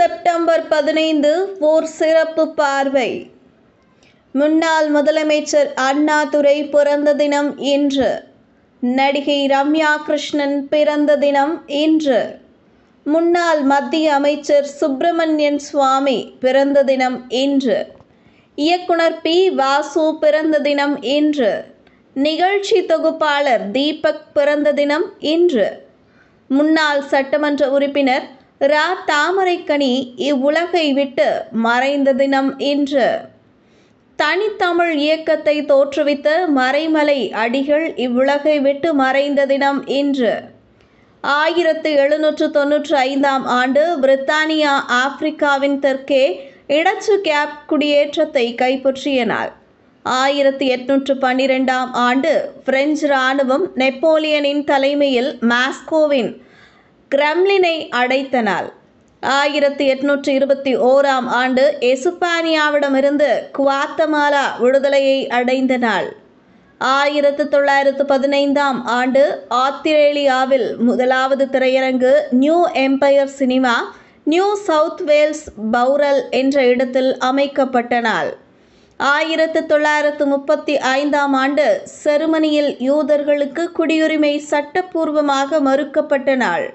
September 15 ஓர் சிறப்பு பார்வை. முன்னாள் முதலமைச்சர் அண்ணாதுரை பிறந்த தினம் இன்று. நடிகை ரம்யா கிருஷ்ணன் பிறந்த தினம் இன்று. முன்னாள் மத்திய அமைச்சர் சுப்பிரமணியன் சுவாமி பிறந்த தினம் இன்று. இயக்குனர் பி. வாசு பிறந்த தினம் இன்று. நிகழ்ச்சி தொகுப்பாளர் தீபக் பிறந்த தினம் இன்று. முன்னாள் சட்டமன்ற உறுப்பினர் ரா. தாமரைக்கனி இவ்வுலகை விட்டு மறைந்த தினம் இன்று. தனித்தமிழ் இயக்கத்தை தோற்றுவித்த மறைமலை அடிகள் இவ்வுலகை விட்டு மறைந்த தினம் இன்று. 1795 ஆண்டு பிரித்தானியா ஆப்பிரிக்காவின் தெற்கே இடச்சு கேப் குடியேற்றத்தை கைப்பற்றிய நாள். 1812 ஆண்டு பிரெஞ்சு இராணுவம் நெப்போலியனின் தலைமையில் மாஸ்கோவின் கிரெம்ளினை அடைத்த நாள். 1821 ஆண்டு எசுப்பானியாவிடமிருந்து குவாத்தமாலா விடுதலையை அடைந்த நாள். 1915 ஆண்டு ஆத்திரேலியாவில் முதலாவது திரையரங்கு New Empire Cinema New South Wales Bowral என்ற இடத்தில் அமைக்கப்பட்ட நாள். 1935 ஆண்டு செருமனியில் யூதர்களுக்கு குடியுரிமை சட்டப்பூர்வமாக மறுக்கப்பட்ட நாள்.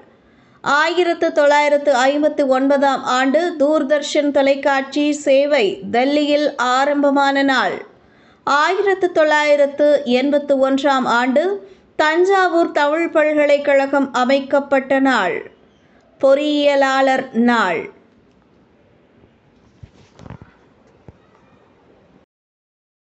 1959 ஆண்டு தூர்தர்ஷன் தொலைக்காட்சி சேவை டெல்லியில் ஆரம்பமான நாள். 1981 ஆண்டு தஞ்சாவூர் தமிழ் பல்கலைக்கழகம் அமைக்கப்பட்ட நாள். பொறியியலாளர் நாள்.